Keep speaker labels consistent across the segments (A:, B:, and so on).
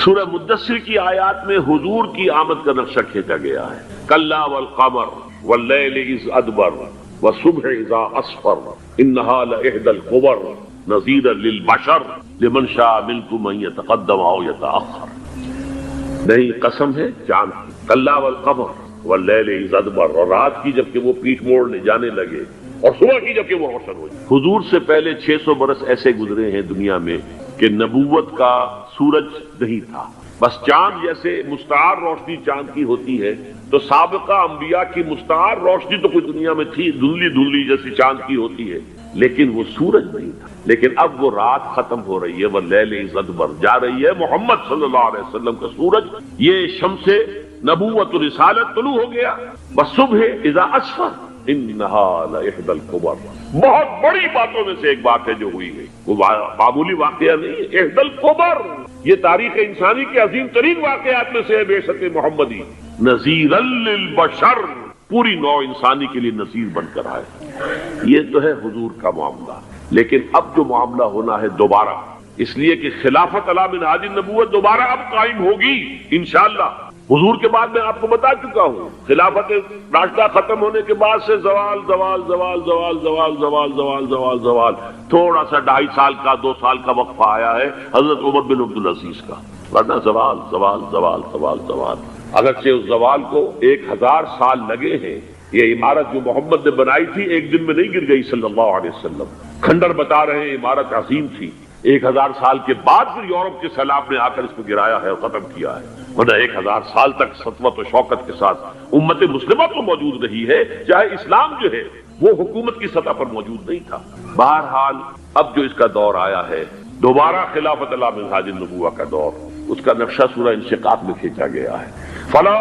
A: سورہ مدثر کی آیات میں حضور کی آمد کا نقشہ کھینچا گیا ہے. کلا والقمر واللیل اذ ادبر والصبح اذا اسفر انہا لإحدى الکبر نذیرا للبشر لمن شاء منکم ان یتقدم او یتأخر. نہیں، قسم ہے چاند کی. کلا والقمر واللیل اذ ادبر، اور رات کی جبکہ وہ پیٹھ موڑنے جانے لگے، اور صبح کی جبکہ وہ روشن ہو جائے. حضور سے پہلے 600 برس ایسے گزرے ہیں دنیا میں کہ نبوت کا سورج نہیں تھا. بس چاند جیسے مستعار روشنی چاند کی ہوتی ہے، تو سابقہ انبیاء کی مستعار روشنی تو کوئی دنیا میں تھی، دھندلی دھندلی جیسی چاند کی ہوتی ہے، لیکن وہ سورج نہیں تھا. لیکن اب وہ رات ختم ہو رہی ہے، وہ لیل اذ ادبر جا رہی ہے. محمد صلی اللہ علیہ وسلم کا سورج، یہ شمس نبوت و رسالت طلوع ہو گیا. والصبح اذا اسفر انہا لإحدى الکبر. بہت بڑی باتوں میں سے ایک بات ہے جو ہوئی ہے، وہ معمولی واقعہ نہیں. احدى الکبر، یہ تاریخ انسانی کے عظیم ترین واقعات میں سے ہے. بعثت محمدی نذیرا للبشر، پوری نوع انسانی کے لیے نذیر بن کر آئے. یہ تو ہے حضور کا معاملہ. لیکن اب جو معاملہ ہونا ہے دوبارہ، اس لیے کہ خلافت علی منہاج النبوت دوبارہ اب قائم ہوگی انشاءاللہ. حضور کے بعد میں آپ کو بتا چکا ہوں، خلافت راشدہ ختم ہونے کے بعد سے زوال زوال زوال زوال زوال زوال زوال زوال زوال، تھوڑا سا 2.5 سال کا 2 سال کا وقفہ آیا ہے حضرت عمر بن عبدالعزیز کا، ورنہ زوال زوال زوال زوال زوال. اگرچہ اس زوال کو 1000 سال لگے ہیں. یہ عمارت جو محمد نے بنائی تھی ایک دن میں نہیں گر گئی صلی اللہ علیہ وسلم. کھنڈر بتا رہے ہیں عمارت عظیم تھی. 1000 سال کے بعد پھر یورپ کے سیلاب نے آ کر اس کو گرایا ہے اور ختم کیا ہے. ورنہ 1000 سال تک سطوت و شوکت کے ساتھ امت مسلمہ تو موجود رہی ہے، چاہے اسلام جو ہے وہ حکومت کی سطح پر موجود نہیں تھا. بہرحال اب جو اس کا دور آیا ہے دوبارہ خلافت علی منہاج النبوہ کا دور، اس کا نقشہ سورہ انشقاق میں کھینچا گیا ہے. فلا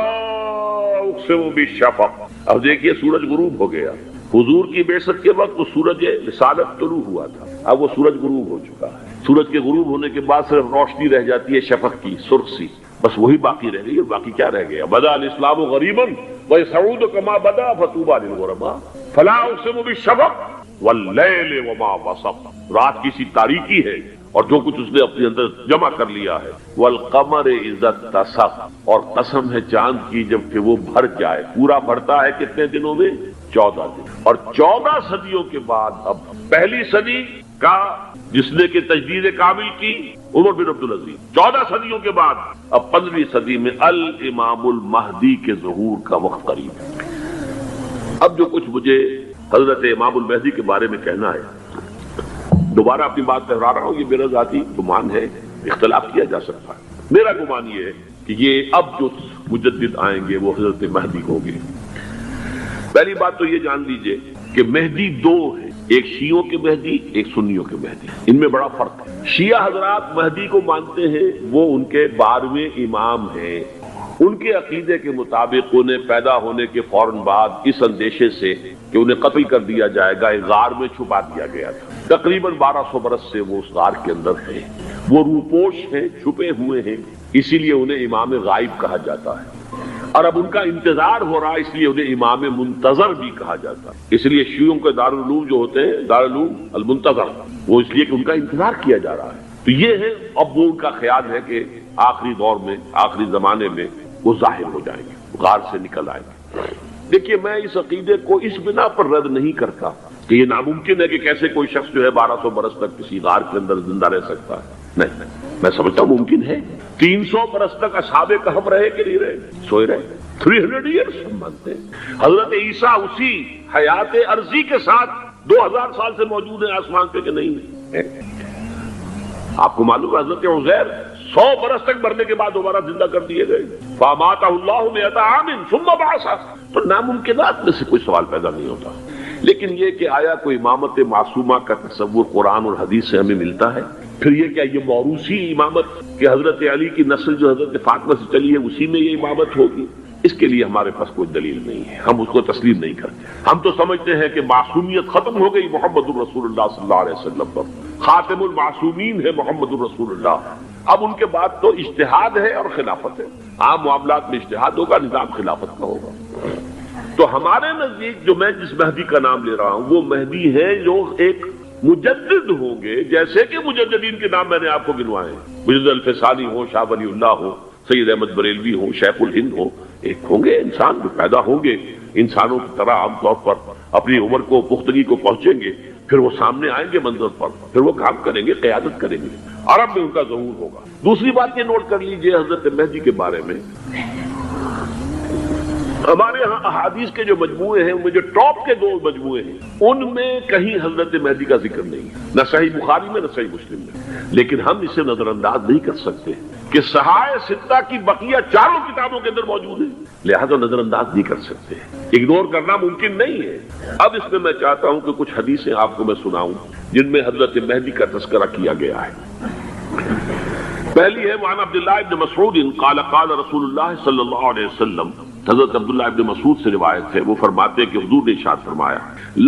A: اقسم بالشفق. اب دیکھیے سورج غروب ہو گیا. حضور کی بعثت کے وقت وہ سورج رسالت طلوع ہوا تھا، اب وہ سورج غروب ہو چکا ہے. سورج کے غروب ہونے کے بعد صرف روشنی رہ جاتی ہے شفق کی، سرخ سی، بس وہی باقی رہ گئی. اور باقی کیا رہ گیا؟ بدا الاسلام غریبا ویسعود کما بدا فطوبی للغرباء. فلا اقسم بالشفق واللیل وما وسق. رات کی سی تاریکی ہے اور جو کچھ اس نے اپنے اندر جمع کر لیا ہے. والقمر اذا اتسق، اور قسم ہے چاند کی جب کہ وہ بھر جائے. پورا بھرتا ہے کتنے دنوں میں؟ 14 دن. اور 14 صدیوں کے بعد اب پہلی صدی کا جس نے کہ تجدید کامل کی عمر بن عبدالعزیز، 14 صدیوں کے بعد اب 15ویں صدی میں الامام المہدی کے ظہور کا وقت قریب ہے. اب جو کچھ مجھے حضرت امام المہدی کے بارے میں کہنا ہے، دوبارہ اپنی بات دہرا رہا ہوں، یہ میرا ذاتی گمان ہے، اختلاف کیا جا سکتا ہے. میرا گمان یہ ہے کہ یہ اب جو مجدد آئیں گے وہ حضرت مہدی ہوں گے. پہلی بات تو یہ جان لیجئے کہ مہدی 2 ہیں، ایک شیعوں کے مہدی، ایک سنیوں کے مہدی. ان میں بڑا فرق ہے. شیعہ حضرات مہدی کو مانتے ہیں، وہ ان کے 12ویں امام ہیں. ان کے عقیدے کے مطابق انہیں پیدا ہونے کے فوراً بعد اس اندیشے سے کہ انہیں قتل کر دیا جائے گا ایک غار میں چھپا دیا گیا تھا. تقریباً 1200 برس سے وہ اس غار کے اندر ہیں. وہ روپوش ہیں، چھپے ہوئے ہیں، اسی لیے انہیں امام غائب کہا جاتا ہے. اور اب ان کا انتظار ہو رہا ہے، اس لیے انہیں امام منتظر بھی کہا جاتا ہے. اس لیے شیعوں کے دارالعلوم جو ہوتے ہیں دارالعلوم المنتظر، وہ اس لیے کہ ان کا انتظار کیا جا رہا ہے. تو یہ ہے اب وہ ان کا خیال ہے کہ آخری دور میں، آخری زمانے میں وہ ظاہر ہو جائیں گے، غار سے نکل آئیں گے. دیکھیے میں اس عقیدے کو اس بنا پر رد نہیں کرتا کہ یہ ناممکن ہے کہ کیسے کوئی شخص جو ہے 1200 برس تک کسی غار کے اندر زندہ رہ سکتا ہے. نہیں، میں سمجھتا ہوں ممکن ہے. 300 برس تک اصحاب کہف رہے کہ نہیں رہے؟ سوئے رہے. 300 ایئرس ہم مانتے ہیں. حضرت عیسیٰ اسی حیات عرضی کے ساتھ 2000 سال سے موجود ہیں آسمان پہ کہ نہیں؟ آپ کو معلوم ہے حضرت عزیر 100 برس تک مرنے کے بعد دوبارہ زندہ کر دیے گئے. فاماتہ اللہ 100 عام ثم بعثہ. تو ناممکنات میں سے کوئی سوال پیدا نہیں ہوتا. لیکن یہ کہ آیا کوئی امامت معصومہ کا تصور قرآن اور حدیث سے ہمیں ملتا ہے؟ پھر یہ کیا یہ موروثی امامت کہ حضرت علی کی نسل جو حضرت فاطمہ سے چلی ہے اسی میں یہ امامت ہوگی؟ اس کے لیے ہمارے پاس کوئی دلیل نہیں ہے، ہم اس کو تسلیم نہیں کرتے. ہم تو سمجھتے ہیں کہ معصومیت ختم ہو گئی محمد الرسول اللہ صلی اللہ علیہ وسلم پر. خاتم المعصومین ہے محمد الرسول اللہ. اب ان کے بعد تو اجتہاد ہے اور خلافت ہے. عام معاملات میں اجتہاد ہوگا، نظام خلافت کا ہوگا. تو ہمارے نزدیک جو میں جس مہدی کا نام لے رہا ہوں وہ مہدی ہے جو ایک مجدد ہوں گے، جیسے کہ مجددین کے نام میں نے آپ کو گنوائے ہیں، مجدد الفسانی ہو، شاہ ولی اللہ ہو، سید احمد بریلوی ہو، شیخ الہند ہو، ایک ہوں گے انسان جو پیدا ہوں گے انسانوں کی طرح عام طور پر اپنی عمر کو پختگی کو پہنچیں گے، پھر وہ سامنے آئیں گے منظر پر، پھر وہ کام کریں گے، قیادت کریں گے، عرب میں ان کا ظہور ہوگا۔ دوسری بات یہ نوٹ کر لیجئے حضرت مہدی کے بارے میں، ہمارے ہاں احادیث کے جو مجموعے ہیں ان میں جو ٹاپ کے 2 مجموعے ہیں ان میں کہیں حضرت مہدی کا ذکر نہیں ہے، نہ صحیح بخاری میں نہ صحیح مسلم میں، لیکن ہم اسے نظر انداز نہیں کر سکتے کہ صحائح ستہ کی بقیہ 4 کتابوں کے اندر موجود ہے، لہذا نظر انداز نہیں کر سکتے، اگنور کرنا ممکن نہیں ہے۔ اب اس میں میں چاہتا ہوں کہ کچھ حدیثیں آپ کو میں سناؤں جن میں حضرت مہدی کا تذکرہ کیا گیا ہے۔ پہلی ہے وعن عبداللہ ابن مسعود قال قال رسول اللہ صلی اللہ علیہ وسلم، حضرت عبداللہ ابن مسعود سے روایت ہے، وہ فرماتے ہیں کہ حضور نے ارشاد فرمایا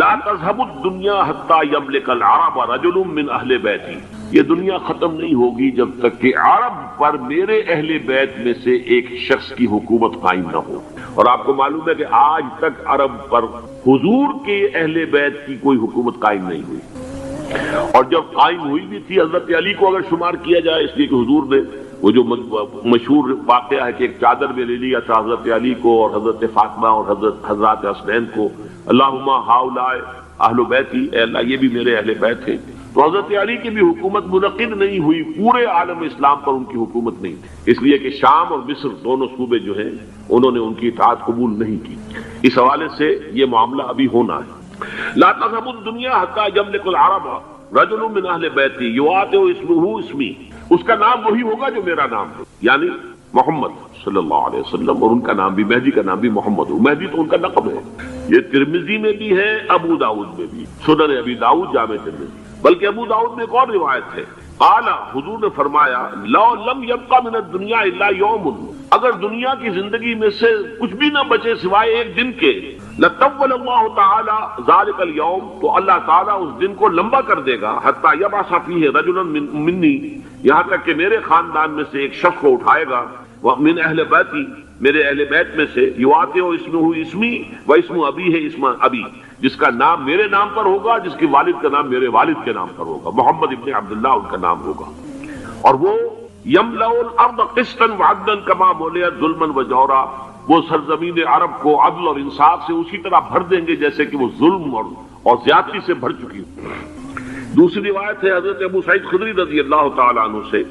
A: لا تذهب الدنيا حتى يملك العرب رجل من اہل بیتی، یہ دنیا ختم نہیں ہوگی جب تک کہ عرب پر میرے اہل بیت میں سے ایک شخص کی حکومت قائم نہ ہو۔ اور آپ کو معلوم ہے کہ آج تک عرب پر حضور کے اہل بیت کی کوئی حکومت قائم نہیں ہوئی، اور جب قائم ہوئی بھی تھی حضرت علی کو اگر شمار کیا جائے، اس لیے کہ حضور نے وہ جو مشہور واقعہ ہے کہ ایک چادر میں لے لیا تھا حضرت علی کو اور حضرت فاطمہ اور حضرات حسنین کو، اللہم ہؤلاء اہل بیتی، اے اللہ یہ بھی میرے اہل بیت ہیں، تو حضرت علی کی بھی حکومت منعقد نہیں ہوئی، پورے عالم اسلام پر ان کی حکومت نہیں تھی، اس لیے کہ شام اور مصر دونوں صوبے جو ہیں انہوں نے ان کی اطاعت قبول نہیں کی۔ اس حوالے سے یہ معاملہ ابھی ہونا ہے۔ لا تذهب الدنيا حتى يملك العرب رجل من اہل بیتی یواطئ اسمہ اسمی، اس کا نام وہی ہوگا جو میرا نام ہے، یعنی محمد صلی اللہ علیہ وسلم، اور ان کا نام بھی مہدی کا نام بھی محمد ہو، مہدی تو ان کا لقب ہے۔ یہ ترمذی میں بھی ہے، ابو داؤد میں بھی، سنن ابی داؤد جامع ترمذی، بلکہ ابو داؤد میں ایک اور روایت ہے، قال حضور نے فرمایا لو لم يبقى من الدنيا الا يوم، اگر دنیا کی زندگی میں سے کچھ بھی نہ بچے سوائے ایک دن کے، لطول اللہ تعالی ذلك اليوم، تو اللہ تعالیٰ اس دن کو لمبا کر دے گا، حتی یبعث فیہ رجلا منی، یہاں تک کہ میرے خاندان میں سے ایک شخص کو اٹھائے گا، من اہل بیتی، میرے اہل بیت میں سے، یواطئ اسمہ اسمی و اسم ابی ہے اسم ابی، جس کا نام میرے نام پر ہوگا، جس کے والد کا نام میرے والد کے نام پر ہوگا، محمد ابن عبداللہ ان کا نام ہوگا، اور وہ یملأ الارض قسطا وعدلا کما ملئت ظلما وجورا، وہ سرزمین عرب کو عدل اور انصاف سے اسی طرح بھر دیں گے جیسے کہ وہ ظلم اور زیادتی سے بھر چکی ہو۔ دوسری روایت ہے حضرت ابو سعید خدری رضی اللہ تعالی عنہ سے،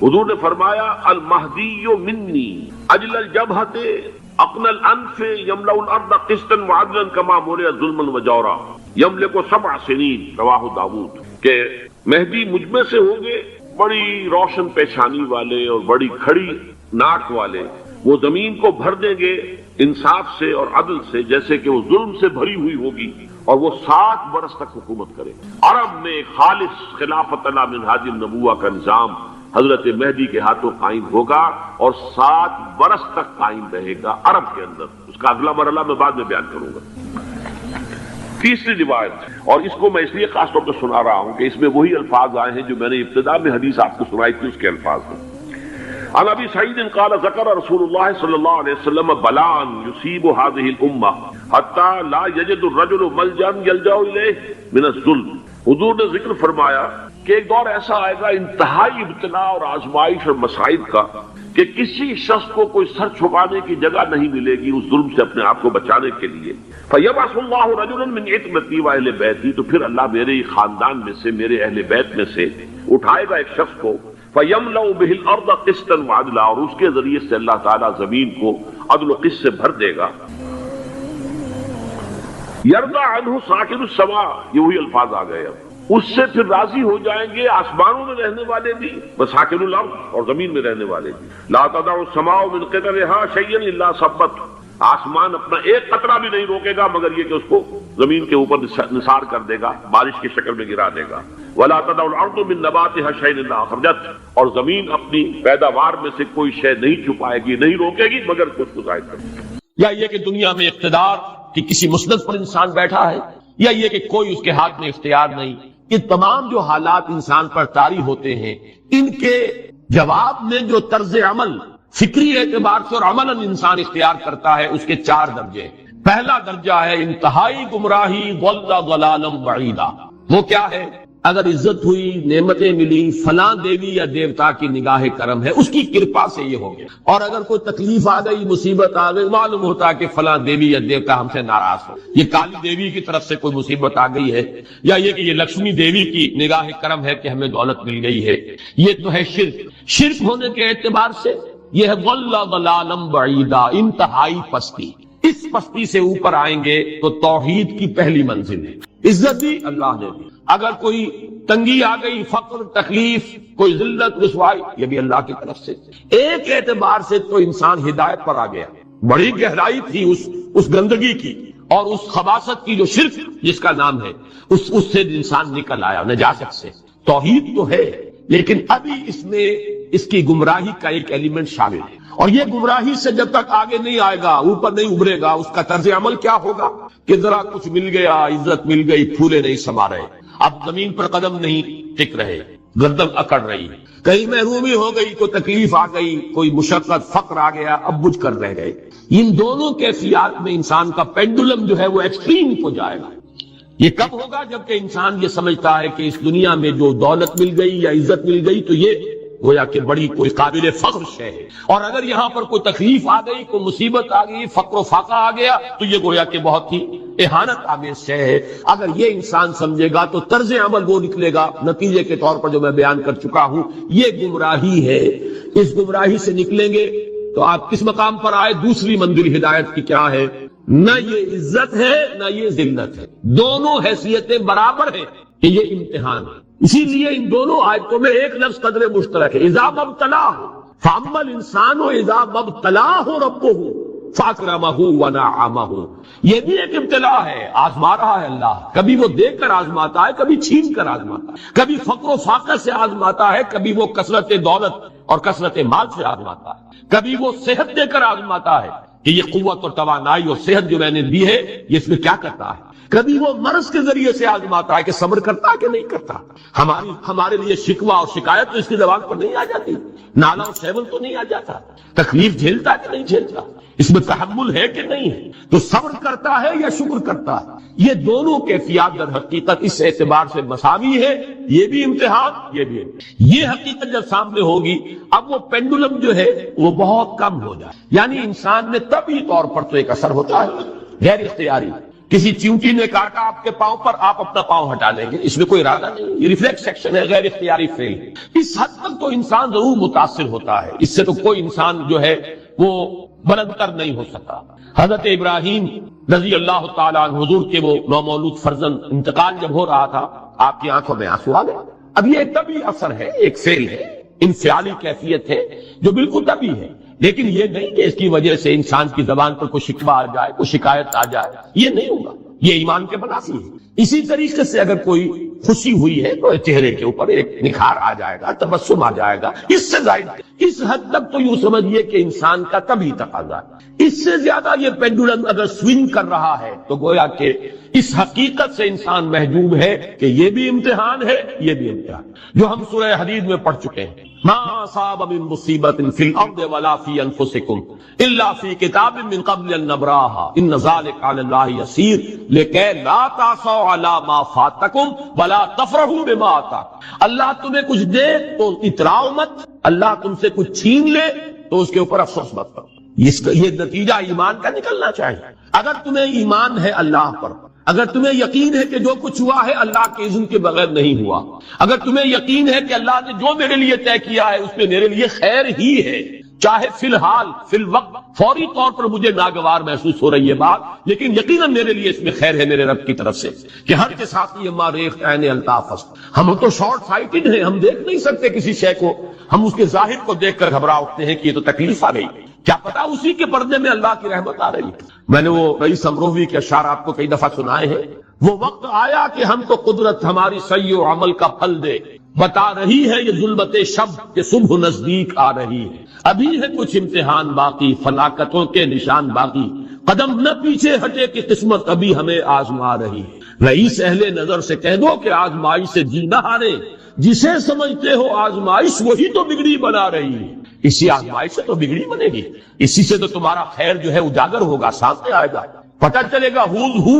A: حضور نے فرمایا المہدی منی اجل الجبہۃ اقنى الانف یملأ الارض قسطا وعدلا کما ملئت ظلما وجورا یملک 7 سنین، رواہ داؤد، کہ مہدی مجھ میں سے ہوں گے بڑی روشن پیشانی والے اور بڑی کھڑی ناک والے، وہ زمین کو بھر دیں گے انصاف سے اور عدل سے جیسے کہ وہ ظلم سے بھری ہوئی ہوگی، اور وہ 7 برس تک حکومت کرے۔ عرب میں خالص خلافت علی منہاج النبوہ کا نظام حضرت مہدی کے ہاتھوں قائم ہوگا اور 7 برس تک قائم رہے گا عرب کے اندر، اس کا اگلا مرحلہ میں بعد میں بیان کروں گا۔ تیسری روایت، اور اس کو میں اس لیے خاص طور پر سنا رہا ہوں کہ اس میں وہی الفاظ آئے ہیں جو میں نے ابتدا میں حدیث آپ کو سنائی تھی، اس کے الفاظ ہیں۔ عن ابی سعید قال ذکر رسول اللہ صلی اللہ علیہ وسلم بلاء یصیب هذه الامہ حتی لا یجد الرجل ملجا یلجا الیہ من الظلم، حضور نے ذکر فرمایا کہ ایک دور ایسا آئے گا انتہائی ابتلا اور آزمائش اور مصائب کا کہ کسی شخص کو کوئی سر چھپانے کی جگہ نہیں ملے گی اس ظلم سے اپنے آپ کو بچانے کے لیے۔ فَيَبْعَثُ اللَّهُ رَجُلًا مِنْ عِتْمَتِي وَأَهْلِ بَيْتِي، تو پھر اللہ میرے خاندان میں سے، میرے اہل بیت میں سے اٹھائے گا ایک شخص کو، فَيَمْلَأُ بِهِ الْأَرْضَ قِسْطًا وَعَدْلًا، اور اس کے ذریعے سے اللہ تعالیٰ زمین کو عدل و قسط سے بھر دے گا۔ يَرْضَى عَنْهُ سَاكِنُ السَّمَاءِ، یہ وہی الفاظ آ گئے، اب اس سے پھر راضی ہو جائیں گے آسمانوں میں رہنے والے بھی، وساکن الارض، اور زمین میں رہنے والے بھی۔ لا تدع السماء من قطرها شيئا الا صبت، آسمان اپنا ایک قطرہ بھی نہیں روکے گا مگر یہ کہ اس کو زمین کے اوپر نثار کر دے گا، بارش کی شکل میں گرا دے گا۔ ولا تدع الارض من نباتها شيئا الا اخرجت، اور زمین اپنی پیداوار میں سے کوئی شے نہیں چھپائے گی، نہیں روکے گی مگر کچھ کو ظاہر کرے گی۔
B: یا یہ کہ دنیا میں اقتدار کہ کسی مسند پر انسان بیٹھا ہے، یا یہ کہ کوئی اس کے ہاتھ میں اختیار نہیں، یہ تمام جو حالات انسان پر طاری ہوتے ہیں، ان کے جواب میں جو طرز عمل فکری اعتبار سے اور عملاً انسان اختیار کرتا ہے، اس کے 4 درجے۔ پہلا درجہ ہے انتہائی گمراہی، ضل ضلالا بعیدا، وہ کیا ہے؟ اگر عزت ہوئی، نعمتیں ملی، فلاں دیوی یا دیوتا کی نگاہ کرم ہے، اس کی کرپا سے یہ ہو گیا. اور اگر کوئی تکلیف آ گئی، مصیبت آ گئی، معلوم ہوتا ہے کہ فلاں دیوی یا دیوتا ہم سے ناراض ہو، یہ کالی دیوی کی طرف سے کوئی مصیبت آ گئی ہے، یا یہ کہ یہ لکشمی دیوی کی نگاہ کرم ہے کہ ہمیں دولت مل گئی ہے. یہ تو ہے شرک. شرک ہونے کے اعتبار سے یہ ہے ضل ضلالا بعیدا، انتہائی پستی. اس پستی سے اوپر آئیں گے تو توحید کی پہلی منزل ہے. عزت دی اللہ نے دی، اگر کوئی تنگی آ گئی، فقر، تکلیف، کوئی ذلت، رسوائی، یہ بھی اللہ کی طرف سے. ایک اعتبار سے تو انسان ہدایت پر آ گیا. بڑی گہرائی تھی اس گندگی کی اور اس خباثت کی جو شرک جس کا نام ہے، اس سے انسان نکل آیا نجاست سے. توحید تو ہے لیکن ابھی اس میں اس کی گمراہی کا ایک ایلیمنٹ شامل ہے، اور یہ گمراہی سے جب تک آگے نہیں آئے گا، اوپر نہیں ابھرے گا، اس کا طرز عمل کیا ہوگا کہ ذرا کچھ مل گیا، عزت مل گئی، پھولے نہیں سما رہے، اب زمین پر قدم نہیں ٹک رہے، گردن اکڑ رہی، کہیں محرومی ہو گئی، کوئی تکلیف آ گئی، کوئی مشقت، فقر آ گیا، اب بجھ کر رہ گئے. ان دونوں کیفیات میں انسان کا پینڈولم جو ہے وہ ایکسٹریم کو جائے گا. یہ کب ہوگا؟ جبکہ انسان یہ سمجھتا ہے کہ اس دنیا میں جو دولت مل گئی یا عزت مل گئی تو یہ گویا کہ بڑی کوئی قابل فخر شے ہے، اور اگر یہاں پر کوئی تکلیف آ گئی، کوئی مصیبت آ گئی، فقر و فاقہ آ گیا تو یہ گویا کہ بہت ہی اہانت آمیز شے ہے. اگر یہ انسان سمجھے گا تو طرز عمل وہ نکلے گا نتیجے کے طور پر جو میں بیان کر چکا ہوں. یہ گمراہی ہے. اس گمراہی سے نکلیں گے تو آپ کس مقام پر آئے؟ دوسری منزل ہدایت کی کیا ہے؟ نہ یہ عزت ہے نہ یہ ذلت ہے، دونوں حیثیتیں برابر ہیں کہ یہ امتحان ہے. اسی لیے ان دونوں آیتوں میں ایک لفظ قدر مشترک ہے، اذا مبتلاہ فاما الانسان اذا مبتلاہ ربہ فاکرمہ ونعمہ. یہ بھی ایک ابتلا ہے، آزما رہا ہے اللہ. کبھی وہ دے کر آزماتا ہے، کبھی چھین کر آزماتا ہے، کبھی فقر و فاقہ سے آزماتا ہے، کبھی وہ کثرت دولت اور کثرت مال سے آزماتا ہے، کبھی وہ صحت دے کر آزماتا ہے کہ یہ قوت اور توانائی اور صحت جو میں نے دی ہے یہ اس میں کیا کرتا ہے، کبھی وہ مرض کے ذریعے سے آزماتا ہے کہ صبر کرتا ہے کہ نہیں کرتا. ہمارے لیے شکوہ اور شکایت تو اس کی زبان پر نہیں آ جاتی، نالا اور سیون تو نہیں آ جاتا، تکلیف جھیلتا کہ نہیں جھیلتا، اس میں تحمل ہے کہ نہیں ہے، تو صبر کرتا ہے یا شکر کرتا ہے. یہ دونوں کیفیات در حقیقت اس اعتبار سے مساوی ہے. یہ بھی امتحان، یہ بھی امتحان. یہ حقیقت جب سامنے ہوگی اب وہ پینڈولم جو ہے وہ بہت کم ہو جائے. یعنی انسان میں طبعی طور پر تو ایک اثر ہوتا ہے غیر اختیاری. کسی چیونٹی نے کاٹا آپ کے پاؤں پر، آپ اپنا پاؤں ہٹا لیں گے، اس میں کوئی ارادہ نہیں، یہ ریفلیکس ایکشن ہے، غیر اختیاری فعل. اس حد تک تو انسان ضرور متاثر ہوتا ہے، اس سے تو کوئی انسان جو ہے وہ بلند تر نہیں ہو سکتا. حضرت ابراہیم رضی اللہ تعالیٰ عنہ حضور کے وہ نومولود فرزند انتقال جب ہو رہا تھا، آپ کی آنکھوں میں آنسو آ گئے. اب یہ ایک طبعی اثر ہے، ایک فعل ہے، انفعالی کیفیت ہے جو بالکل طبعی ہے، لیکن یہ نہیں کہ اس کی وجہ سے انسان کی زبان پر کوئی شکوہ آ جائے، کوئی شکایت آ جائے، یہ نہیں ہوگا. یہ ایمان کے منافی ہے. اسی طریقے سے اگر کوئی خوشی ہوئی ہے تو چہرے کے اوپر ایک نکھار آ جائے گا، تبسم آ جائے گا. اس سے زائد اس حد تک تو یوں سمجھیے کہ انسان کا طبعی تقاضا ہے. اس سے زیادہ یہ پینڈولم اگر سوئنگ کر رہا ہے تو گویا کہ اس حقیقت سے انسان محجوب ہے کہ یہ بھی امتحان ہے، یہ بھی امتحان، جو ہم سورہ حدید میں پڑھ چکے ہیں. ما اصاب من مصیبت فی الارض ولا فی انفسکم الا فی کتاب من قبل ان نبراها ان ذلک علی اللہ یسیر لکے لا تعصوا علی ما فاتکم ولا تفرحوا بما آتاکم. اللہ تمہیں کچھ دے تو اتراؤ مت، اللہ تم سے کچھ چھین لے تو اس کے اوپر افسوس مت کرو. یہ نتیجہ ایمان کا نکلنا چاہیے. اگر تمہیں ایمان ہے اللہ پر، اگر تمہیں یقین ہے کہ جو کچھ ہوا ہے اللہ کے اذن کے بغیر نہیں ہوا، اگر تمہیں یقین ہے کہ اللہ نے جو میرے لیے طے کیا ہے اس میں میرے لیے خیر ہی ہے، چاہے فی الحال فی الوقت فوری طور پر مجھے ناگوار محسوس ہو رہی ہے بات، لیکن یقیناً میرے لیے اس میں خیر ہے میرے رب کی طرف سے کہ ہر کے ساتھ یہ ماریخ عین الطاف است. ہم تو شارٹ سائٹڈ ہیں، ہم دیکھ نہیں سکتے کسی شے کو، ہم اس کے ظاہر کو دیکھ کر گھبرا اٹھتے ہیں کہ یہ تو تکلیف آ گئی، کیا پتا اسی کے پردے میں اللہ کی رحمت آ رہی. میں نے وہ رئیس امروی کے اشعار آپ کو کئی دفعہ سنائے ہیں. وہ وقت آیا کہ ہم کو قدرت ہماری سعی و عمل کا پھل دے، بتا رہی ہے یہ ظلمت شب کہ صبح نزدیک آ رہی ہے. ابھی ہے کچھ امتحان باقی، فلاکتوں کے نشان باقی، قدم نہ پیچھے ہٹے کہ قسمت ابھی ہمیں آزما رہی ہے. رئیس اہل نظر سے کہہ دو کہ آزمائش سے جی نہ ہارے، جسے سمجھتے ہو آزمائش وہی تو بگڑی بنا رہی ہے. اسی آزمائش سے تو بگڑی بنے گی، اسی سے تو تمہارا خیر جو ہے اجاگر ہوگا، سامنے آئے گا، پتہ چلے گا who's who,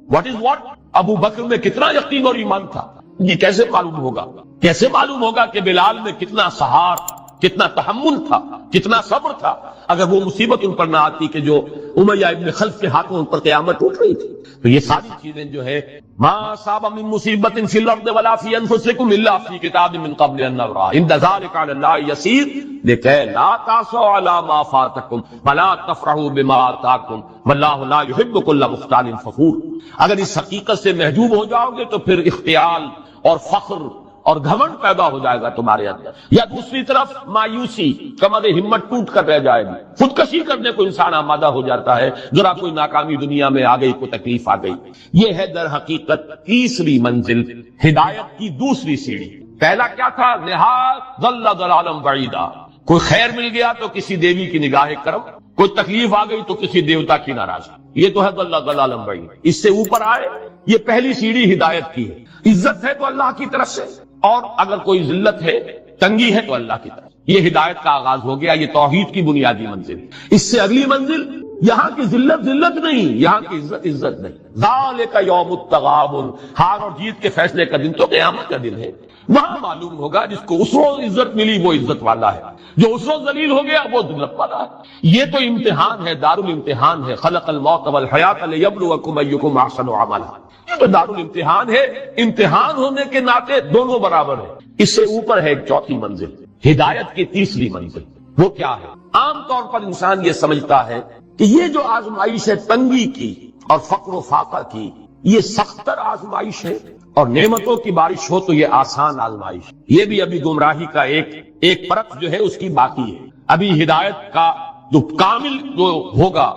B: what is what. ابو بکر میں کتنا یقین اور ایمان تھا، یہ کیسے معلوم ہوگا؟ کیسے معلوم ہوگا کہ بلال میں کتنا سہار، کتنا تحمل تھا، کتنا صبر تھا، اگر وہ مصیبت ان پر نہ آتی کہ جو امیہ ابن خلف کے ہاتھوں ان پر قیامت ٹوٹ رہی تھی۔ تو یہ ساری چیزیں جو ہے ما اصاب من مصیبت فی الارض ولا فی انفسکم الا فی کتاب من قبل ان نبرأ ان ذلک علی اللہ یسیر لکھی لا تعصوا علی ما فاتکم ولا تفرحوا بما آتاکم واللہ لا یحب کل مختال فخور۔ اگر اس حقیقت سے محجوب ہو جاؤ گے تو پھر اختیال اور فخر اور گھمنڈ پیدا ہو جائے گا تمہارے اندر، یا دوسری طرف مایوسی، کمر ہمت ٹوٹ کر رہ جائے گی، خودکشی کرنے کو انسان آمادہ ہو جاتا ہے ذرا کوئی ناکامی دنیا میں آ گئی، کوئی تکلیف آ گئی۔ یہ ہے در حقیقت تیسری منزل، ہدایت کی دوسری سیڑھی۔ پہلا کیا تھا؟ نہایت ضل ضلالا بعیدا، کوئی خیر مل گیا تو کسی دیوی کی نگاہ کرم، کوئی تکلیف آ گئی تو کسی دیوتا کی ناراضگی، یہ تو ہے ضل ضلالا بعیدا۔ اس سے اوپر آئے، یہ پہلی سیڑھی ہدایت کی ہے۔ عزت ہے تو اللہ کی طرف سے، اور اگر کوئی ذلت ہے، تنگی ہے تو اللہ کی طرف۔ یہ ہدایت کا آغاز ہو گیا، یہ توحید کی بنیادی منزل۔ اس سے اگلی منزل، یہاں کی ذلت ذلت نہیں، یہاں کی عزت عزت نہیں۔ ذالک یوم التغابن، ہار اور جیت کے فیصلے کا دن تو قیامت کا دن ہے۔ وہاں معلوم ہوگا جس کو اس روز عزت ملی وہ عزت والا ہے، جو اس روز ذلیل ہو گیا وہ ذلت والا ہے۔ یہ تو امتحان ہے، دارالامتحان ہے۔ خلق الموت والحیات لیبلوکم ایکم احسن عملا، یہ تو دارالامتحان ہے۔ امتحان ہونے کے ناطے دونوں برابر ہیں۔ اس سے اوپر ہے ایک چوتھی منزل، ہدایت کی تیسری منزل۔ وہ کیا ہے؟ عام طور پر انسان یہ سمجھتا ہے کہ یہ جو آزمائش ہے تنگی کی اور فقر و فاقہ کی، یہ سختر آزمائش ہے، اور نعمتوں کی بارش ہو تو یہ آسان آزمائش۔ یہ بھی ابھی گمراہی کا ایک پرت جو ہے اس کی باقی ہے۔ ابھی ہدایت کا جو کامل جو ہوگا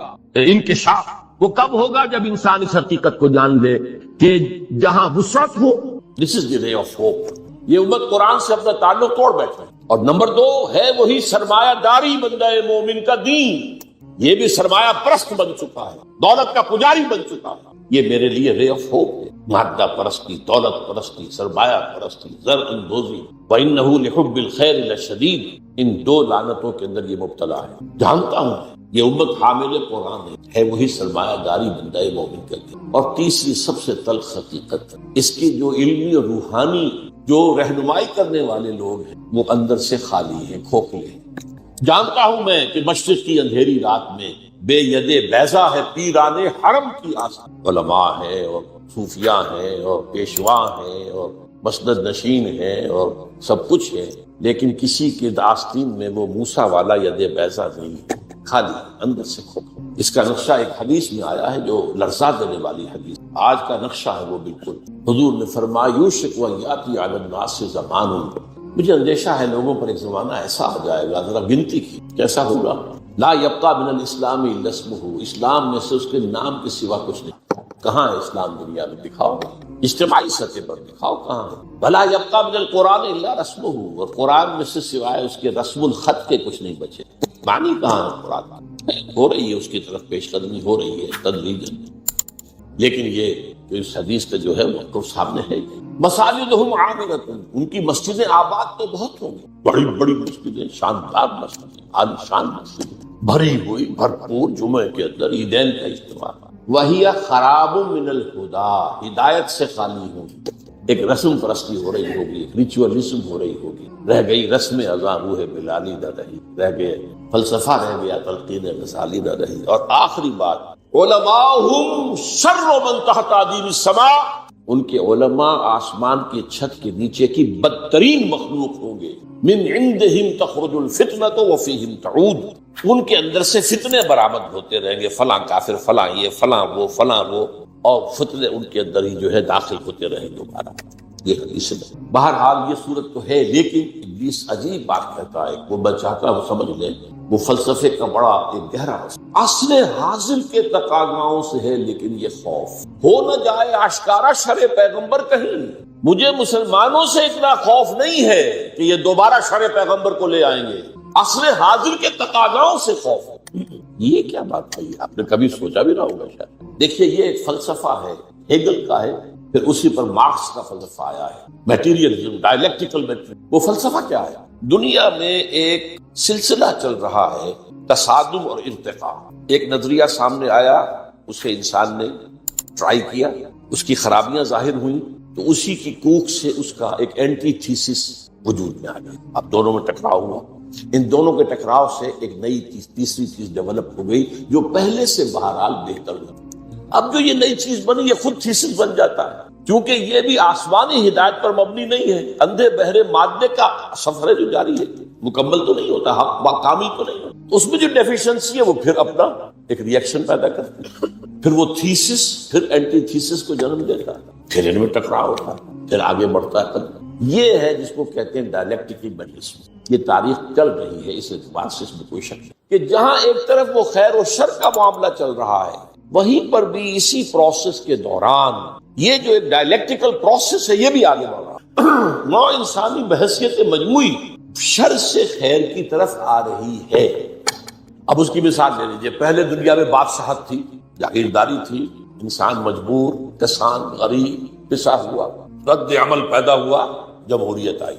B: انکشاف، وہ کب ہوگا؟ جب انسان اس حقیقت کو جان لے کہ جہاں وسعت ہو، دس از دی رے آف ہوپ۔ یہ امت قرآن سے اپنا تعلق توڑ بیٹھے۔ اور نمبر 2 ہے وہی سرمایہ داری بندہ مومن کا دین، یہ بھی سرمایہ پرست بن چکا ہے، دولت کا پجاری بن چکا ہے۔ یہ میرے لیے رے آف ہوپ ہے۔ مادہ پرستی، دولت پرستی، سرمایہ پرستی، زر اندوزی، وَإِنَّهُ لِحُبِّ الْخَيْرِ لَشَدِيدٌ، ان دو لعنتوں کے اندر یہ مبتلا ہے۔ جانتا ہوں یہ امت حامل قرآن ہے وہی سرمایہ داری بندہ مومن کا دین۔ اور تیسری سب سے تلخ حقیقت، اس کی جو علمی اور روحانی جو رہنمائی کرنے والے لوگ ہیں وہ اندر سے خالی ہیں، کھوکھلے ہیں۔ جانتا ہوں میں کہ مشرق کی اندھیری رات میں بے ید بیضا ہے پیران حرم کی آسان، علماء ہیں اور صوفیاء ہیں اور پیشوا ہیں اور مسند نشین ہیں اور سب کچھ ہے، لیکن کسی کے آستین میں وہ موسیٰ والا ید بیضا نہیں، خالی اندر سے کھوکھلا۔ اس کا نقشہ ایک حدیث میں آیا ہے جو لرزا دینے والی حدیث، آج کا نقشہ ہے وہ بالکل۔ حضور نے فرمایا یوشک ان یاتی علی الناس زمان، مجھے اندیشہ ہے لوگوں پر ایک زمانہ ایسا آ جائے گا، ذرا گنتی کی کیسا ہوگا، لا یبقی من الاسلام الا اسمہ، اسلام میں سے اس کے نام کے سوا کچھ نہیں۔ کہاں ہے اسلام دنیا میں؟ دکھاؤ، اجتماعی سطح پر دکھاؤ کہاں ہے۔ بھلا یبقی من القرآن الا رسمہ، اور قرآن میں سے سوائے اس کے رسم الخط کے کچھ نہیں بچے۔ معنی کہاں ہے قرآن؟ ہو رہی ہے اس کی طرف پیش قدمی ہو رہی ہے تدریجاً، لیکن یہ کہ اس حدیث کا جو ہے موقف سامنے ہے۔ مساجدہم عامرۃ، ان کی مسجدیں آباد تو بہت ہوں گی، بڑی بڑی مسجدیں، شاندار مسجدیں، عالی شان مسجدیں، بھری ہوئی بھرپور، جمعے کے اندر عیدین کا اجتماع۔ وہی خراب من الہدی، ہدایت سے خالی ہوگی۔ ایک رسم پرستی ہو رہی ہوگی، ایک ریچولزم ہو رہی ہوگی، رہ گئی رسم اذاں روح بلالی نہ رہی، رہ گئے فلسفہ، رہ گیا تلقین غزالی نہ رہی۔ اور آخری بات، علماءہم شر من تحت عدیم السماء، ان کے علماء آسمان کی چھت کے نیچے کی بدترین مخلوق ہوں گے۔ من عندہم تخرج الفتنۃ وفیہم تعود، ان کے اندر سے فتنے برآمد ہوتے رہیں گے، فلاں کافر، فلاں یہ، فلاں وہ، فلاں وہ، اور فتنے ان کے اندر ہی جو ہے داخل ہوتے رہیں دوبارہ۔ یہ حدیث ہے۔ بہرحال یہ صورت تو ہے، لیکن ابلیس عجیب بات کہتا ہے، وہ میں چاہتا ہوں سمجھ لیں، وہ فلسفے کا بڑا ایک گہرا اصل حاصل کے تقاضاؤں سے ہے، لیکن یہ خوف ہو نہ جائے آشکارا شرع پیغمبر کہیں۔ مجھے مسلمانوں سے اتنا خوف نہیں ہے کہ یہ دوبارہ شرع پیغمبر کو لے آئیں گے، اصل حاضر کے تقاضاؤں سے خوف ہے۔ یہ کیا بات ہے؟ آپ نے کبھی سوچا بھی نہ ہوگا شاید۔ دیکھیے یہ ایک فلسفہ ہے، ہیگل کا ہے، پھر اسی پر مارکس کا فلسفہ آیا ہے، میٹیریلزم، ڈائلیکٹیکل میٹری۔ وہ فلسفہ کیا ہے؟ دنیا میں ایک سلسلہ چل رہا ہے، تصادم اور ارتقاء۔ ایک نظریہ سامنے آیا، اسے انسان نے ٹرائی کیا، اس کی خرابیاں ظاہر ہوئیں تو اسی کی کوکھ سے اس کا ایک اینٹی تھیسس وجود میں آ گئی. اب دونوں میں ٹکراؤ ہوا, ان دونوں کے ٹکراؤ سے ایک نئی تیسری چیز ڈیولپ ہو گئی جو پہلے سے بہرحال بہتر ہوئی. اب جو یہ نئی چیز بنی یہ خود تھیسس بن جاتا ہے, کیونکہ یہ بھی آسمانی ہدایت پر مبنی نہیں ہے, اندھے بہرے مادے کا سفر ہے جو جاری ہے, مکمل تو نہیں ہوتا, حق کامل تو نہیں ہوتا. اس میں جو ڈیفیشنسی ہے وہ پھر اپنا ایک ری ایکشن پیدا کرتی ہے, پھر وہ تھیسس پھر اینٹی تھیسس کو جنم دیتا ہے, پھر ان میں ٹکراؤ ہوتا ہے, پھر آگے بڑھتا ہے. یہ ہے جس کو کہتے ہیں ڈائلیکٹک ایبلیسم. یہ تاریخ چل رہی ہے, اس اعتبار سے اس میں کوئی شک نہیں کہ جہاں ایک طرف وہ خیر و شر کا معاملہ چل رہا ہے, وہیں پر بھی اسی پروسیس کے دوران یہ جو ایک ڈائلیکٹیکل پروسیس ہے یہ بھی آگے بڑھ رہا ہے. نو انسانی بحثیت مجموعی شر سے خیر کی طرف آ رہی ہے. اب اس کی مثال لے لیجیے. پہلے دنیا میں بادشاہت تھی, جاگیرداری تھی, انسان مجبور, کسان غریب, پسا ہوا, رد عمل پیدا ہوا, جمہوریت آئی.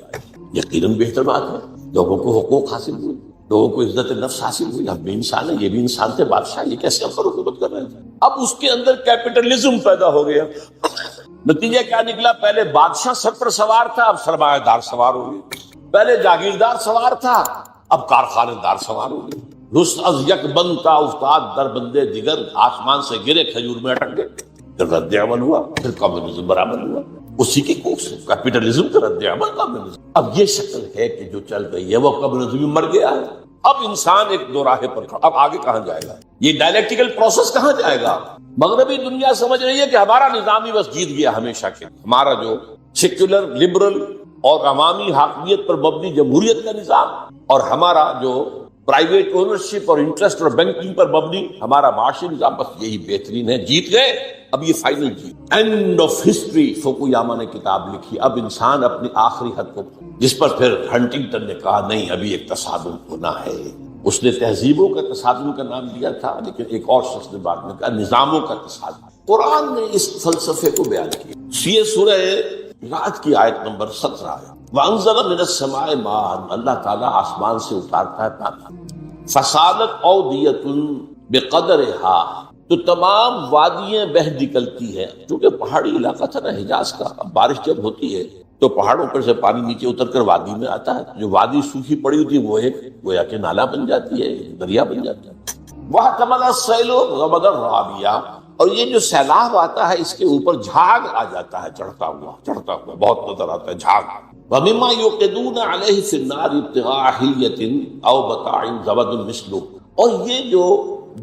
B: یقیناً بہتر بات ہے, لوگوں کو حقوق حاصل ہوئے, لوگوں کو عزت نفس حاصل ہوئی. ہم بھی انسان ہیں, یہ بھی انسان تھے, بادشاہ یہ کیسے ہم پر حکومت کر رہے تھے. اب اس کے اندر کیپٹلزم پیدا ہو گیا. نتیجہ کیا نکلا؟ پہلے بادشاہ سر پر سوار تھا, اب سرمایہ دار سوار ہو گئے. پہلے جاگیردار سوار تھا, اب کارخانے دار سوار ہو گئے. رست از یک بند تا افتاد در بندے دیگر, آسمان سے گرے کھجور میں اٹک گئے. پھر رد عمل ہوا, پھر کمیونزم برآمد ہوا. اسی کی کوکھ سے کیپٹلزم کا رد عمل کمیونزم. اب یہ شکل ہے کہ جو چل رہی ہے وہ کمیونزم مر گیا ہے. اب انسان ایک دو راہے پر کھڑا. اب آگے کہاں جائے گا؟ یہ ڈائلیکٹیکل پروسیس کہاں جائے گا؟ مغربی دنیا سمجھ رہی ہے کہ ہمارا نظام ہی بس جیت گیا ہمیشہ کے. ہمارا جو سیکولر لبرل اور عوامی حاکمیت پر مبنی جمہوریت کا نظام, اور ہمارا جو پرائیویٹ اونرشپ اور انٹرسٹ اور بینکنگ پر مبنی ہمارا معاشی نظام, بس یہی بہترین ہے, جیت گئے. اب یہ فائنل جیت, اینڈ آف ہسٹری. فوکویاما نے کتاب لکھی, اب انسان اپنی آخری حد کو, جس پر پھر ہنٹنگٹن نے کہا نہیں ابھی ایک تصادم ہونا ہے. اس نے تہذیبوں کا تصادم کا نام دیا تھا, لیکن ایک اور شخص نے بعد میں کہا نظاموں کا تصادم. قرآن نے اس فلسفے کو بیان کیا. یہ سورہ رعد کی آیت نمبر 17 ہے. وَأَنزَلَ مِنَ السَّمَاءِ مَاءً, اللہ تعالیٰ آسمان سے اتارتا ہے پانی. فَسَالَتْ أَوْدِيَةٌ بِقَدْرِهَا, تو تمام وادیاں بہہ نکلتی ہیں. چونکہ پہاڑی علاقہ تھا نا حجاز کا, اب بارش جب ہوتی ہے تو پہاڑوں پر سے پانی نیچے اتر کر وادی میں آتا ہے. جو وادی سوکھی پڑی ہوتی ہے وہ ایک گویا کہ نالا بن جاتی ہے, دریا بن جاتا ہے. وَاحْتَمَلَ السَّيْلُ غَمَدًا رَّابِيًا, اور یہ جو سیلاب آتا ہے اس کے اوپر جھاگ آ جاتا ہے, چڑھتا ہوا بہت نظر آتا ہے جھاگ. وَمِمَّا يُوقِدُونَ عَلَيْهِ فِي النَّارِ ابْتِغَاءَ حِلْيَةٍ أَوْ مَتَاعٍ زَبَدٌ مِثْلُهُ, اور یہ جو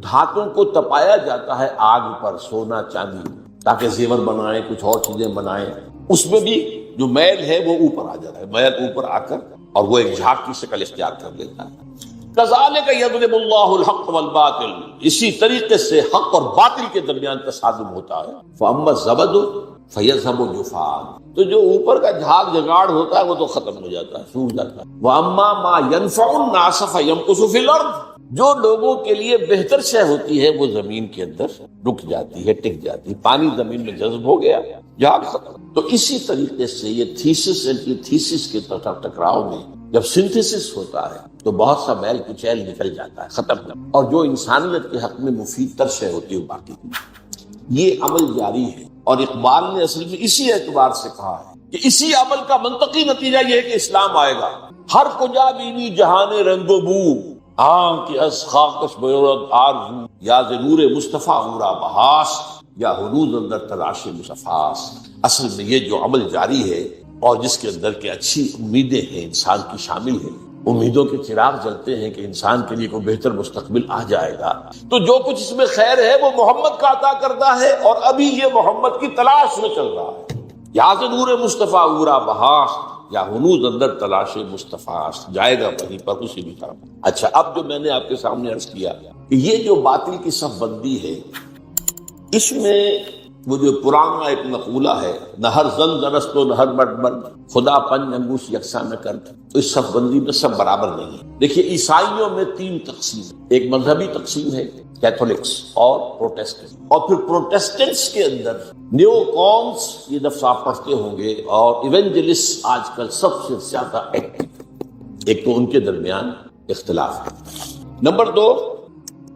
B: دھاتوں کو تپایا جاتا ہے آگ پر, سونا چاندی, تاکہ زیور بنائیں, کچھ اور چیزیں بنائیں, اس میں بھی جو میل ہے وہ اوپر آ جاتا ہے, میل اوپر آ کر اور وہ ایک جھاگ کی شکل اختیار کر لیتا ہے. کذالک یضرب اللہ الحق والباطل, اسی طریقے سے حق اور باطل کے درمیان تصادم ہوتا ہے. فاما الزبد فیذهب جفاء, تو جو اوپر کا جھاگ جگاڑ ہوتا ہے وہ تو ختم ہو جاتا ہے, سوکھ جاتا ہے. واما ما ينفع الناس فيمكث في الارض, جو لوگوں کے لیے بہتر شے ہوتی ہے وہ زمین کے اندر رک جاتی ہے, ٹک جاتی ہے. پانی زمین میں جذب ہو گیا, جھاگ ختم. تو اسی طریقے سے یہ تھیسس اینٹی تھیسس کے ٹکراؤ میں جب سنتھیسس ہوتا ہے تو بہت سا میل کچیل نکل جاتا ہے, ختم. اور جو انسانیت کے حق میں مفید تر شے ہوتی ہے باقی. یہ عمل جاری ہے, اور اقبال نے اصل میں اسی اعتبار سے کہا ہے کہ اسی عمل کا منطقی نتیجہ یہ ہے کہ اسلام آئے گا. ہر کجا بینی جہان رنگ و بو, آنکھ از خاکش بیورد آرزو, یا ز نور مصطفیٰ ہورا بہاس, یا ہنوز اندر تلاش مصفاس. اصل میں یہ جو عمل جاری ہے اور جس کے اندر کے اچھی امیدیں ہیں انسان کی شامل ہیں, امیدوں کے چراغ جلتے ہیں کہ انسان کے لیے کوئی بہتر مستقبل آ جائے گا. تو جو کچھ اس میں خیر ہے وہ محمد کا عطا کردہ ہے, اور ابھی یہ محمد کی تلاش میں چل رہا ہے. یا ز نور مصطفیٰ ہورا بہاس, یا ہنوز اندر تلاش مصطفیٰ, جائے گا وہیں پر اسی بھی طرف. اچھا, اب جو میں نے آپ کے سامنے عرض کیا کہ یہ جو باطل کی صف بندی ہے, اس میں وہ جو پرانا ایک مقولہ ہے, نہ ہر زن زنست و نہ ہر مرد مرد, خدا پنج انگوش یکساں نہ کرد, تو اس صف بندی میں سب برابر نہیں ہے. دیکھیے عیسائیوں میں 3 تقسیم, ایک مذہبی تقسیم ہے کیتھولکس اور پروٹیسٹنٹ, اور پھر پروٹیسٹنٹس کے اندر نیو کونس, یہ لفظ آپ پڑھتے ہوں گے, اور ایونجلسٹ آج کل سب سے زیادہ ایکٹیو. ایک تو ان کے درمیان اختلاف ہے. Number 2,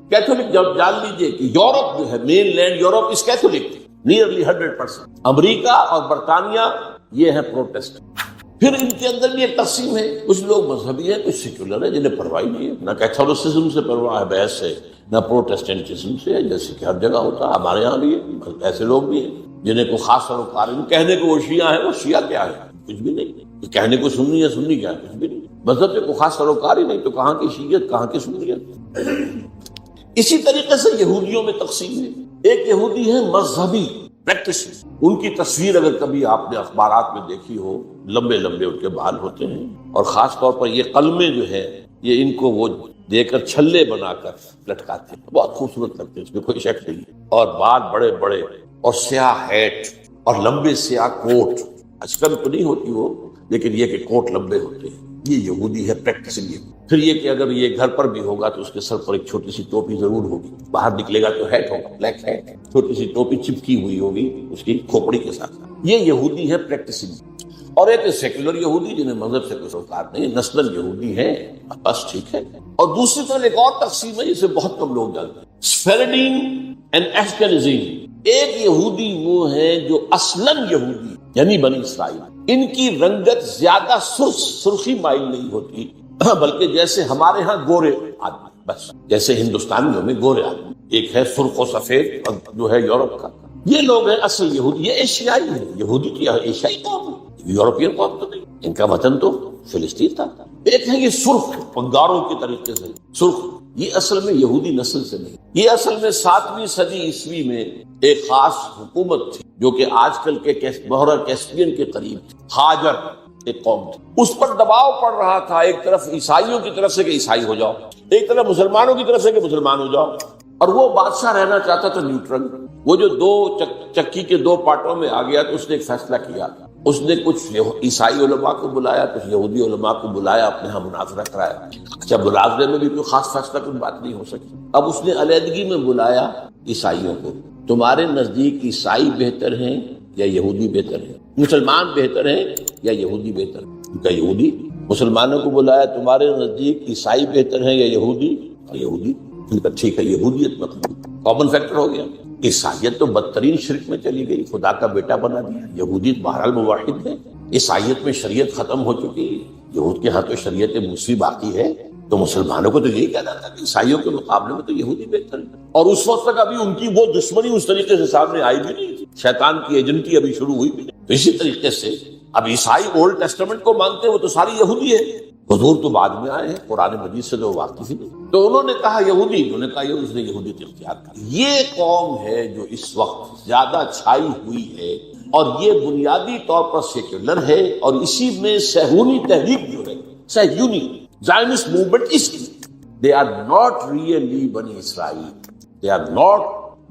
B: Catholic. جب جان لیجئے کہ یورپ جو ہے, مین لینڈ یورپ اس کیتھولک, نیئرلی 100%. امریکہ اور برطانیہ یہ ہے پروٹیسٹ. پھر ان کے اندر بھی ایک تقسیم ہے، کچھ لوگ مذہبی ہیں، کچھ سیکولر ہیں جنہیں پرواہ نہیں ہے، نہ کیتھولسزم سے پرواہ ہے بحث ہے، نہ پروٹیسٹنٹزم سے، جیسے کہ ہر جگہ ہوتا ہے. ہمارے یہاں بھی ہے ایسے لوگ بھی ہیں جنہیں کو خاص سروکار ہے، کہنے کو وہ شیعہ ہے، وہ شیعہ کیا ہے؟ کچھ بھی نہیں. کہنے کو سنی ہے، سنی کیا ہے؟ کچھ بھی نہیں. مذہب سے کوئی خاص سروکار ہی نہیں، تو کہاں کی شیعت، کہاں کی سنیت. اسی طریقے سے یہودیوں میں تقسیم ہے. ایک یہودی ہے مذہبی پریکٹس، ان کی تصویر اگر کبھی آپ نے اخبارات میں دیکھی ہو، لمبے لمبے ان کے بال ہوتے ہیں، اور خاص طور پر یہ قلمیں جو ہے یہ ان کو وہ دے کر چھلے بنا کر لٹکاتے ہیں، بہت خوبصورت لگتے ہیں، اس میں کوئی شک نہیں. اور بال بڑے بڑے اور سیاہ ہیٹ اور لمبے سیاہ کوٹ، آج کل تو نہیں ہوتی وہ، لیکن یہ کہ کوٹ لمبے ہوتے ہیں. یہ یہودی ہے پریکٹسنگ. پھر یہ کہ اگر یہ گھر پر بھی ہوگا تو اس کے سر پر ایک چھوٹی سی ٹوپی ضرور ہوگی، باہر نکلے گا تو ہیٹ ہوگا، بلیک ہیٹ، چھوٹی سی ٹوپی چپکی ہوئی ہوگی اس کی کھوپڑی کے ساتھ. یہ یہودی ہے پریکٹسنگ. اور ایک سیکولر یہودی جنہیں مذہب سے کوئی سروکار نہیں، نسلاً یہودی ہے، بس ٹھیک ہے. اور دوسری طرف ایک اور تقسیم ہے جسے بہت کم لوگ جانتے ہیں، سفیرڈین اینڈ ایشکنازیم. ایک یہودی وہ ہے جو اصلاً یہودی یعنی بنی اسرائیل، ان کی رنگت زیادہ سرخی مائل نہیں ہوتی، بلکہ جیسے ہمارے ہاں گورے آدمی، بس جیسے ہندوستانیوں میں گورے آدمی، ایک ہے سرخ و سفید اور جو ہے یورپ کا. یہ لوگ ہیں اصل یہودی. یہ ایشیائی ہے. یہودی کیا ہے؟ ایشیائی قوم ہے، یورپین قوم تو نہیں. ان کا وطن تو فلسطین تھا. ایک ہے یہ سرخ، پنگاروں کے طریقے سے سرخ. یہ اصل میں یہودی نسل سے نہیں. یہ اصل میں 7ویں صدی عیسوی میں ایک خاص حکومت تھی جو کہ آج کل کے بحیرہ کیسپیئن کے قریب تھی. ہاجر ایک قوم تھی، اس پر دباؤ پڑ رہا تھا، ایک طرف عیسائیوں کی طرف سے کہ عیسائی ہو جاؤ، ایک طرف مسلمانوں کی طرف سے کہ مسلمان ہو جاؤ. اور وہ بادشاہ رہنا چاہتا تھا نیوٹرل. وہ جو دو چکی کے دو پارٹوں میں آ گیا تو اس نے ایک فیصلہ کیا. اس نے کچھ عیسائی علماء کو بلایا، کچھ یہودی علماء کو بلایا، اپنے ہاں مناظرہ کرایا. اچھا، مناظرے میں بھی کوئی خاص فیصلہ کوئی بات نہیں ہو سکی. اب اس نے علیحدگی میں بلایا عیسائیوں کو. تمہارے نزدیک عیسائی بہتر ہیں یا یہودی بہتر ہیں؟ مسلمان بہتر ہیں یا یہودی بہتر ہیں؟ ان کا یہودی. مسلمانوں کو بلایا، تمہارے نزدیک عیسائی بہتر ہیں یا یہودی؟ یہودی. ان کا ٹھیک ہے، یہودیت مقبول. کامن فیکٹر ہو گیا. عیسائیت تو بدترین شرک میں چلی گئی، خدا کا بیٹا بنا دیا. یہودیت بہرحال موحد ہے. عیسائیت میں شریعت ختم ہو چکی ہے، یہود کے ہاں تو شریعت موسیٰ باقی ہے. تو مسلمانوں کو تو یہی کہنا تھا کہ عیسائیوں کے مقابلے میں تو یہودی بہتر ہے. اور اس وقت تک ابھی ان کی وہ دشمنی اس طریقے سے سامنے آئی بھی نہیں تھی، شیطان کی ایجنٹی ابھی شروع ہوئی بھی نہیں. تو اسی طریقے سے اب عیسائی اولڈ ٹیسٹمنٹ کو مانتے ہیں، وہ تو ساری یہودی ہے. حضور تو بعد میں آئے ہیں، قرآن مجید سے تو واقف ہی نہیں. تو انہوں نے کہا یہودی، انہوں نے کہا یہ، اس نے یہودیت اختیار کی. یہ قوم ہے جو اس وقت زیادہ چھائی ہوئی ہے، اور یہ بنیادی طور پر سیکولر ہے. اور اسی میں صہیونی تحریک جو ہے، صہیونی زائنسٹ موومنٹ، اس کی they are not really بنی اسرائیل. they are not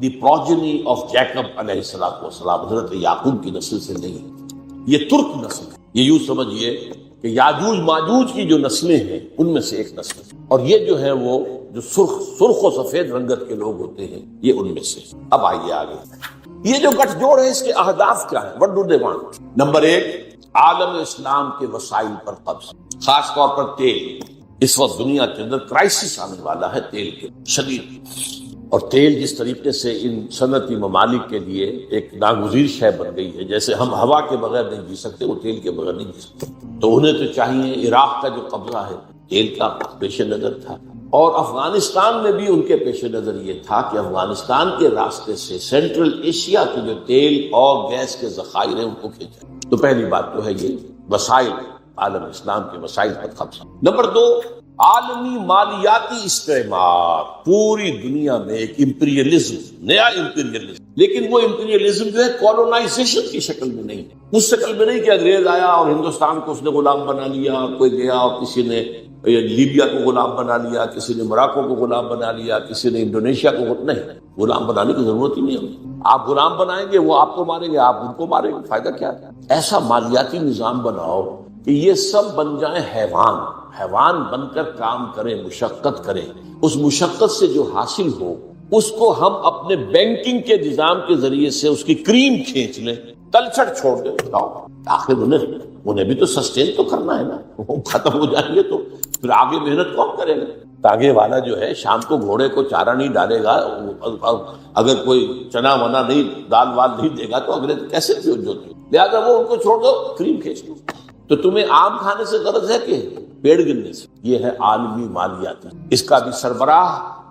B: the progeny of Jacob علیہ السلام، حضرت یعقوب کی نسل سے نہیں ہے. یہ ترک نسل ہے. یہ یوں سمجھیے کہ یاجوج ماجوج کی جو نسلیں ہیں ان میں سے ایک نسل ہے. اور یہ جو ہے وہ جو سرخ و سفید رنگت کے لوگ ہوتے ہیں، یہ ان میں سے. اب آئیے آگے. یہ جو گٹھ جوڑ ہے، اس کے اہداف کیا ہے؟ what do they want؟ Number 1، عالم اسلام کے وسائل پر قبض، خاص طور پر تیل. اس وقت دنیا کے اندر کرائسس آنے والا ہے تیل کے شدید. اور تیل جس طریقے سے ان صنعتی ممالک کے لیے ایک ناگزیر شے بن گئی ہے، جیسے ہم ہوا کے بغیر نہیں جی سکتے، وہ تیل کے بغیر نہیں جی سکتے. تو انہیں تو چاہیے. عراق کا جو قبضہ ہے تیل کا پیش نظر تھا، اور افغانستان میں بھی ان کے پیش نظر یہ تھا کہ افغانستان کے راستے سے سینٹرل ایشیا کے جو تیل اور گیس کے ذخائر ہیں ان کو کھینچا. تو پہلی بات تو ہے یہ وسائل، عالم اسلام کے وسائل پر قبضہ. نمبر 2، عالمی مالیاتی استعمار. پوری دنیا میں ایک امپیریلزم، نیا امپیریلزم، لیکن وہ امپیریلزم جو ہے کولونائزیشن کی شکل میں نہیں ہے. اس شکل میں نہیں کہ انگریز آیا اور ہندوستان کو اس نے غلام بنا لیا، کوئی گیا اور کسی نے لیبیا کو غلام بنا لیا، کسی نے موراکو کو غلام بنا لیا، کسی نے انڈونیشیا کو. نہیں، غلام بنانے کی ضرورت ہی نہیں ہے. آپ غلام بنائیں گے، وہ آپ کو ماریں گے، آپ ان کو ماریں گے، فائدہ کیا ہے؟ ایسا مالیاتی نظام بناؤ کہ یہ سب بن جائیں حیوان بن کر کام کریں، مشقت کریں. اس مشقت سے جو حاصل ہو اس کو ہم اپنے بینکنگ کے نظام کے ذریعے سے اس کی کریم کھینچ لیں، تلچھٹ چھوڑ دے لاؤ، آخر انہیں بھی تو سسٹین تو کرنا ہے نا، وہ ختم ہو جائیں گے تو پھر آگے محنت کون کرے گا؟ آگے والا جو ہے شام کو گھوڑے کو چارہ نہیں ڈالے گا، اگر کوئی چنا ونا نہیں دال وال نہیں دے گا تو اگلے کیسے جوتے؟ لہٰذا وہ ان کو چھوڑ دو، کریم کھینچ دو۔ تو تمہیں آم کھانے سے غرض ہے کہ پیڑ گرنے سے؟ یہ ہے عالمی مالیات، اس کا بھی سربراہ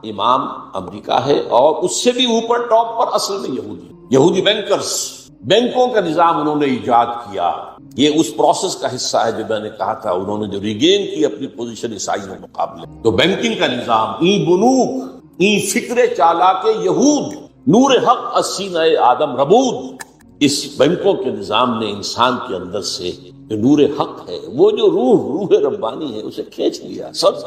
B: امام امریکہ ہے، اور اس سے بھی اوپر ٹاپ پر اصل میں یہودی بینکرز، بینکوں کا نظام انہوں نے ایجاد کیا۔ یہ اس پروسیس کا حصہ ہے جو میں نے کہا تھا، انہوں نے جو ریگین کی اپنی پوزیشن عیسائی کے مقابلے، تو بینکنگ کا نظام، این بنوک، این فکر چالاک یہود، نور حق السینہ آدم ربود، اس بینکوں کے نظام نے انسان کے اندر سے جو نور حق ہے، وہ جو روح ربانی ہے، اسے کھینچ لیا، سب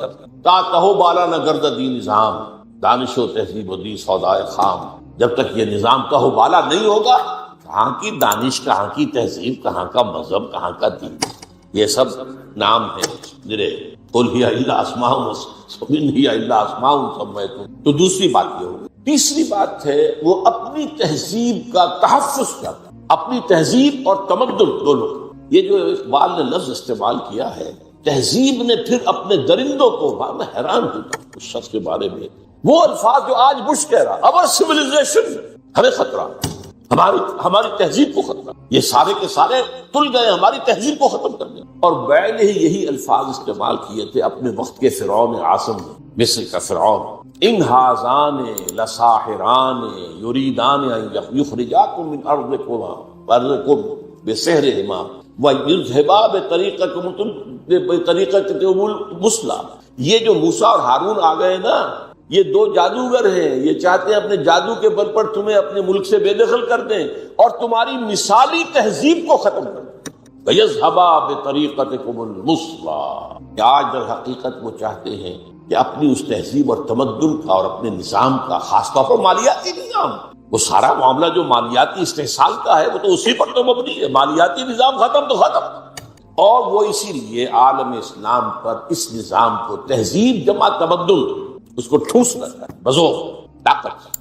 B: تا کہو بالا نہ گرد دی نظام، دانش و تہذیب و دی سودائے خام۔ جب تک یہ نظام کہو بالا نہیں ہوگا، کہاں کی دانش، کہاں کی تہذیب، کہاں کا مذہب، کہاں کا دین، یہ سب نام ہے میرے۔ قل ہی الا اسماء ہی الا اسماء سمیتم۔ تو دوسری بات یہ ہوگی۔ تیسری بات ہے وہ اپنی تہذیب کا تحفظ کرتا، اپنی تہذیب اور تمدن دونوں۔ یہ جو اقبال نے لفظ استعمال کیا ہے تہذیب نے، پھر اپنے درندوں کو، میں حیران ہوتا ہوں اس شخص کے بارے میں، وہ الفاظ جو آج بش کہہ رہا، اور سویلائزیشن، ہمیں خطرہ، ہماری تہذیب کو خطرہ، یہ سارے کے سارے تل گئے، ہماری تہذیب کو ختم کر دیا۔ اور بیل ہی یہی الفاظ استعمال کیے تھے اپنے وقت کے فرعون اعظم نے، مصر کا فرعون، ان ھذان لساحران یریدان ان یخرجاکم من ارضکم بسحرہما ویذھبا بطریقکم المثلی۔ یہ جو موسیٰ اور ہارون آ گئے نا، یہ دو جادوگر ہیں، یہ چاہتے ہیں اپنے جادو کے بل پر تمہیں اپنے ملک سے بے دخل کر دیں اور تمہاری مثالی تہذیب کو ختم کر دیں۔ وَيَذْهَبَا بِطَرِيقَتِكُمُ الْمُثْلَىٰ۔ آج در حقیقت وہ چاہتے ہیں کہ اپنی اس تہذیب اور تمدن کا اور اپنے نظام کا، خاص طور پر مالیاتی نظام، وہ سارا معاملہ جو مالیاتی استحصال کا ہے وہ تو اسی پر تو مبنی ہے، مالیاتی نظام ختم تو ختم۔ اور وہ اسی لیے عالم اسلام پر اس نظام کو، تہذیب جمع تمدن، اس کو ٹھوس رہا ہے بزور طاقت۔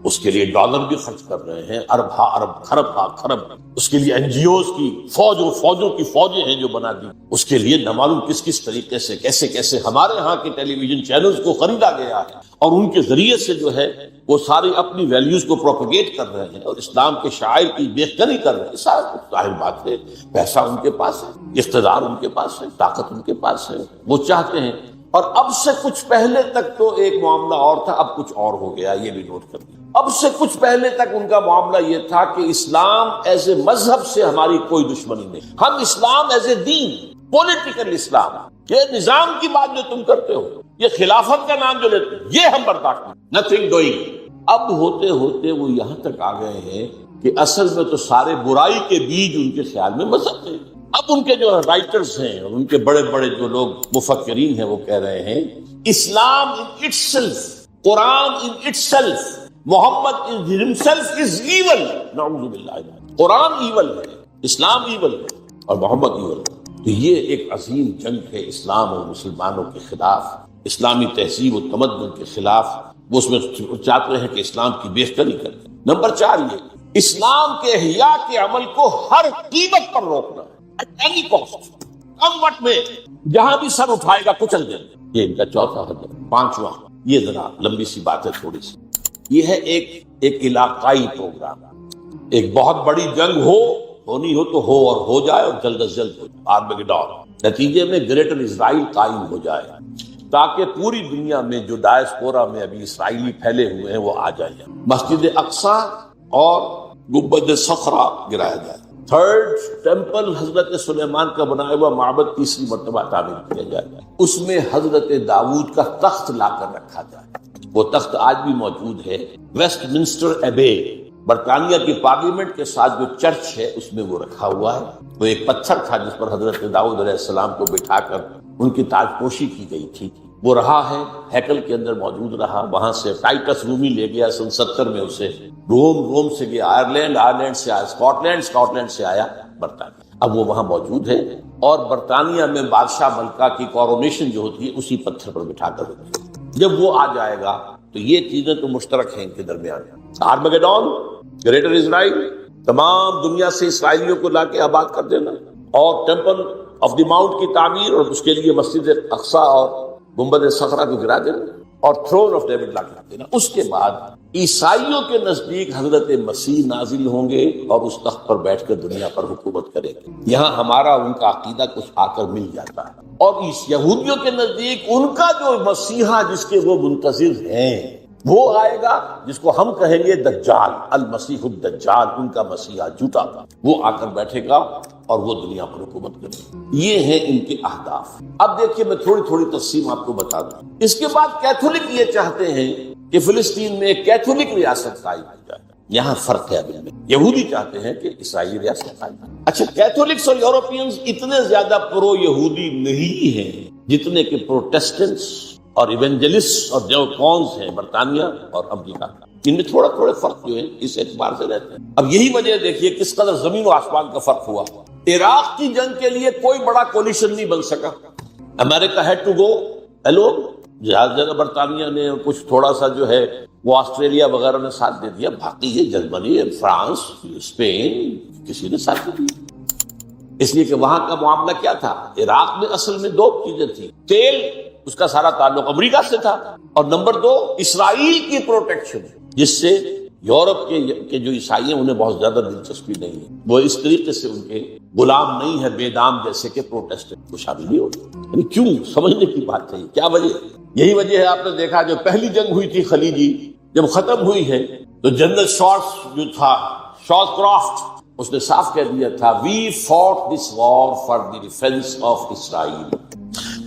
B: اس کے لیے ڈالر بھی خرچ کر رہے ہیں، ارب ہا ارب، خرب ہا خرب۔ اس کے لیے این جی اوز کی فوجوں کی فوجیں ہیں جو بنا دی۔ اس کے لیے نہ معلوم کس طریقے سے، کیسے ہمارے ہاں کے ٹیلی ویژن چینلز کو خریدا گیا ہے، اور ان کے ذریعے سے جو ہے وہ ساری اپنی ویلیوز کو پروپیگیٹ کر رہے ہیں اور اسلام کے شعائر کی بےخبری کر رہے ہیں۔ سارا کچھ ظاہر بات ہے، پیسہ ان کے پاس ہے، اقتدار ان کے پاس ہے، طاقت ان کے پاس ہے، وہ چاہتے ہیں۔ اور اب سے کچھ پہلے تک تو ایک معاملہ اور تھا، اب کچھ اور ہو گیا، یہ بھی نوٹ کر دیں۔ اب سے کچھ پہلے تک ان کا معاملہ یہ تھا کہ اسلام ایز اے مذہب سے ہماری کوئی دشمنی نہیں، ہم اسلام as a then, political Islam, یہ نظام کی بات جو تم کرتے ہو، یہ خلافت کا نام جو لیتے ہو، یہ ہم برداشت نہیں، نتھنگ ڈوئنگ۔ اب ہوتے ہوتے وہ یہاں تک آ گئے ہیں کہ اصل میں تو سارے برائی کے بیج ان کے خیال میں مذہب تھے۔ اب ان کے جو رائٹرز ہیں، ان کے بڑے بڑے جو لوگ مفکرین ہیں، وہ کہہ رہے ہیں اسلام ان اٹ سیلف، قرآن ان اٹ سیلف، محمد himself is evil۔ نعوذ باللہ، قرآن ایول ہے، اسلام ایول ہے، اور محمد ایول ہے۔ تو یہ ایک عظیم جنگ ہے اسلام اور مسلمانوں کے خلاف، اسلامی تہذیب و تمدن کے خلاف۔ وہ اس میں چاہتے ہیں کہ اسلام کی بہتری کریں۔ نمبر 4 یہ اسلام کے احیاء کے عمل کو ہر قیمت پر روکنا، at any cost، کم وقت میں جہاں بھی سر اٹھائے گا کچل دیں۔ یہ ان کا چوتھا حد ہے۔ 5واں، یہ ذرا لمبی سی بات ہے تھوڑی سی، یہ ہے ایک علاقائی پروگرام۔ ایک بہت بڑی جنگ ہونی ہو تو ہو، اور ہو جائے، اور جلد از جلد ہو جائے، آرمیگیڈون، نتیجے میں گریٹر اسرائیل قائم ہو جائے، تاکہ پوری دنیا میں جو ڈائسپورا میں ابھی اسرائیلی پھیلے ہوئے ہیں وہ آ جائیں، مسجد اقصی اور گنبد صخرہ گرایا جائے، 3rd ٹیمپل حضرت سلیمان کا بنایا ہوا معبد تیسری مرتبہ تعمیر کیا جائے، اس میں حضرت داؤد کا تخت لا کر رکھا جائے۔ وہ تخت آج بھی موجود ہے، ویسٹ منسٹر ایبے، برطانیہ کی پارلیمنٹ کے ساتھ جو چرچ ہے اس میں وہ رکھا ہوا ہے۔ وہ ایک پتھر تھا جس پر حضرت داؤد علیہ السلام کو بٹھا کر ان کی تاج پوشی کی گئی تھی، وہ رہا ہے، ہیکل کے اندر موجود رہا۔ وہاں سے ٹائٹس رومی لے گیا سن 70 میں اسے، روم سے گیا آئرلینڈ سے آیا اسکاٹ لینڈ سے آیا برطانیہ، اب وہ وہاں موجود ہے۔ اور برطانیہ میں بادشاہ ملکہ کی کورونیشن جو ہوتی ہے اسی پتھر پر بٹھا کر ہوتی ہے۔ جب وہ آ جائے گا تو یہ چیزیں تو مشترک ہیں ان کے درمیان، آرمیگیڈون، گریٹر اسرائیل، تمام دنیا سے اسرائیلیوں کو لا کے آباد کر دینا اور ٹیمپل آف دی ماؤنٹ کی تعمیر اور اس کے لیے مسجد اقصی اور گنبد صخرہ کو گرا دینا اور تھرون آف ڈیوڈ لا کے دینا. اس کے بعد عیسائیوں کے نزدیک حضرت مسیح نازل ہوں گے اور اس تخت پر بیٹھ کر دنیا پر حکومت کریں گے. یہاں ہمارا ان کا عقیدہ کچھ آ کر مل جاتا ہے. اور اس یہودیوں کے نزدیک ان کا جو مسیحا جس کے وہ منتظر ہیں وہ آئے گا جس کو ہم کہیں گے دجال، المسیح الدجال، ان کا مسیحا جھوٹا تھا، وہ آ کر بیٹھے گا اور وہ دنیا پر حکومت کرے گا. یہ ہیں ان کے اہداف. اب دیکھیے میں تھوڑی تھوڑی تقسیم آپ کو بتا دوں. اس کے بعد کیتھولک یہ چاہتے ہیں کہ فلسطین میں ایک کیتھولک ریاست قائم کی جائے. یہاں فرق ہے ابھی میں. یہودی چاہتے ہیں کہ عیسائی ریاست قائم کرے. اچھا کیتھولکس اور یورپینز اتنے زیادہ پرو یہودی نہیں ہیں جتنے کہ پروٹیسٹنٹس اور ایونجلسٹ اور نیوکونز ہیں برطانیہ اور امریکہ کا. ان میں تھوڑے فرق جو ہے اس اعتبار سے رہتے ہیں. اب یہی وجہ دیکھیے کس قدر زمین و آسمان کا فرق ہوا. عراق کی جنگ کے لیے کوئی بڑا کولیشن نہیں بن سکا. امریکہ ہیڈ ٹو گو الون. جہاز برطانیہ نے کچھ تھوڑا سا جو ہے وہ آسٹریلیا وغیرہ نے ساتھ دے دیا، باقی ہے جرمنی، فرانس، اسپین کسی نے ساتھ نہیں دیا. اس لیے کہ وہاں کا معاملہ کیا تھا، عراق میں اصل میں دو چیزیں تھیں. تیل، اس کا سارا تعلق امریکہ سے تھا، اور نمبر دو اسرائیل کی پروٹیکشن، جس سے یورپ کے جو عیسائی ہیں انہیں بہت زیادہ دلچسپی نہیں ہے. وہ اس طریقے سے ان کے غلام نہیں ہے بے دام جیسے کہ پروٹیسٹنٹ کو شامل نہیں ہوتے. یعنی کیوں سمجھنے کی بات ہے. کیا وجہ؟ یہی وجہ ہے. آپ نے دیکھا جو پہلی جنگ ہوئی تھی خلیجی جب ختم ہوئی ہے تو جنرل شارٹس جو تھا، شارٹ کرافٹ، اس نے صاف کہہ دیا تھا we fought this war for the defence of Israel.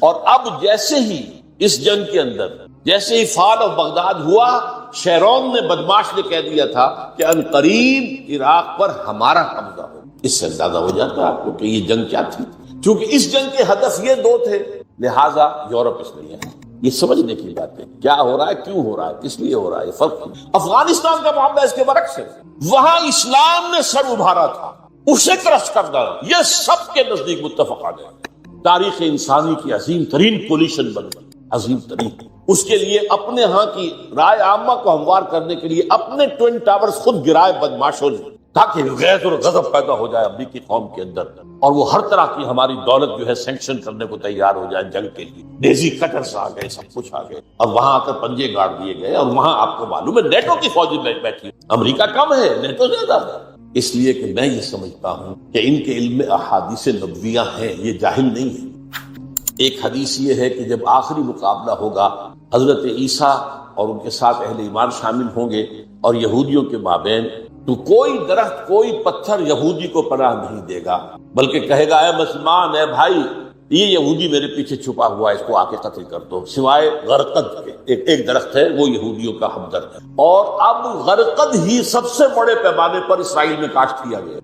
B: اور اب جیسے ہی اس جنگ کے اندر جیسے ہی فال آف بغداد ہوا، شیرون نے بدماش نے کہہ دیا تھا کہ عنقریب عراق پر ہمارا قبضہ ہو. اس سے اندازہ ہو جاتا ہے آپ کو کہ یہ جنگ کیا تھی. چونکہ اس جنگ کے ہدف یہ دو تھے، لہذا یورپ اس میں ہے. یہ سمجھنے کی بات ہے کیا ہو رہا ہے، کیوں ہو رہا ہے، کس لیے ہو رہا ہے. یہ فرق. افغانستان کا معاملہ اس کے برعکس ہے. وہاں اسلام نے سر ابھارا تھا، اسے کرش کرنا یہ سب کے نزدیک متفق آ گیا. تاریخ انسانی کی عظیم ترین پولیشن بن گئی، عظیم ترین. اس کے لیے اپنے ہاں کی رائے عامہ کو ہموار کرنے کے لیے اپنے ٹوئن ٹاورز خود گرائے بدماشوں نے، تاکہ غیظ اور غضب پیدا ہو جائے امریکی قوم کے اندر، اور وہ ہر طرح کی ہماری دولت جو ہے سینکشن کرنے کو تیار ہو جائے جنگ کے لیے. ڈیزی کٹرز آ گئے، سب کچھ آ گئے، اور وہاں آ کر پنجے گاڑ دیے گئے. اور وہاں آپ کو معلوم ہے نیٹو کی فوجی بیٹھی، امریکہ کم ہے، نیٹو زیادہ ہے. اس لیے کہ میں یہ سمجھتا ہوں کہ ان کے علم میں احادیث نبویہ ہیں، یہ جاہل نہیں ہے. ایک حدیث یہ ہے کہ جب آخری مقابلہ ہوگا حضرت عیسیٰ اور ان کے ساتھ اہل ایمان شامل ہوں گے اور یہودیوں کے مابین، تو کوئی درخت کوئی پتھر یہودی کو پناہ نہیں دے گا، بلکہ کہے گا اے مسلمان، اے بھائی، یہ یہودی میرے پیچھے چھپا ہوا ہے، اس کو آ کے قتل کر دو. سوائے غرقد کے ایک درخت ہے وہ یہودیوں کا ہمدرد ہے. اور اب غرقد ہی سب سے بڑے پیمانے پر اسرائیل میں کاشت کیا گیا.